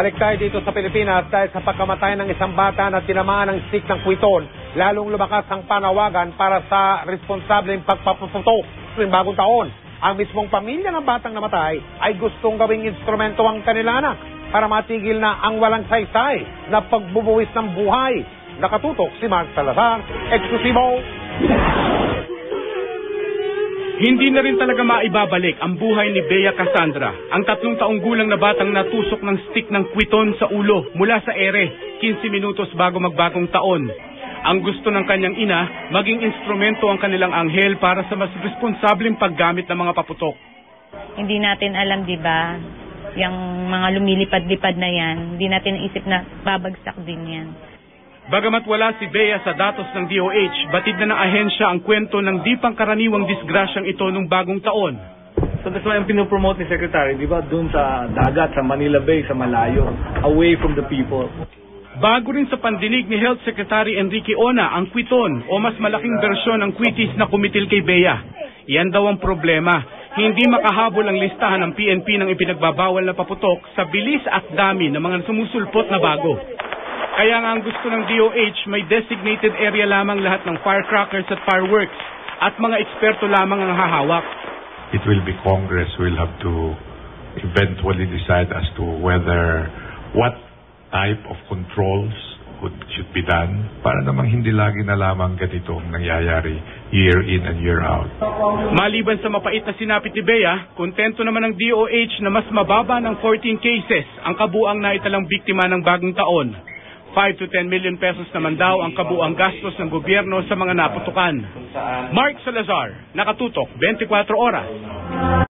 Balik tayo dito sa Pilipinas dahil sa pagkamatay ng isang bata na tinamaan ng stick ng kwiton, lalong lumakas ang panawagan para sa responsableng pagpapuputok tuwing bagong taon. Ang mismong pamilya ng batang namatay ay gustong gawing instrumento ang kanilang anak para matigil na ang walang saysay na pagbubuwis ng buhay. Nakatutok si Mark Salazar, eksklusibo. Hindi na rin talaga maibabalik ang buhay ni Bea Cassandra, ang 3 taong gulang na batang natusok ng stick ng kwiton sa ulo mula sa ere 15 minutos bago magbagong taon. Ang gusto ng kanyang ina, maging instrumento ang kanilang anghel para sa mas responsableng paggamit ng mga paputok. Hindi natin alam, di ba, yung mga lumilipad-lipad na yan, hindi natin naisip na babagsak din yan. Bagamat wala si Bea sa datos ng DOH, batid na ng ahensya ang kwento ng di pangkaraniwang disgrasyang ito nung bagong taon. So that's why ang pinopromote ni Secretary, di ba, dun sa dagat, sa Manila Bay, sa malayo, away from the people. Bago rin sa pandinig ni Health Secretary Enrique Ona ang kwiton o mas malaking bersyon ng kwitis na kumitil kay Bea. Yan daw ang problema. Hindi makahabol ang listahan ng PNP ng ipinagbabawal na paputok sa bilis at dami ng mga sumusulpot na bago. Kaya nga ang gusto ng DOH may designated area lamang lahat ng firecrackers at fireworks at mga eksperto lamang ang hahawak. It will be Congress who will have to eventually decide as to whether what type of controls should be done para namang hindi lagi na lamang ganitong nangyayari year in and year out. Maliban sa mapait na sinapit ni Bea, kontento naman ng DOH na mas mababa ng 14 cases ang kabuang naitalang biktima ng bagong taon. 5 to 10 million pesos naman daw ang kabuang gastos ng gobyerno sa mga naputukan. Mark Salazar, Nakatutok, 24 Oras.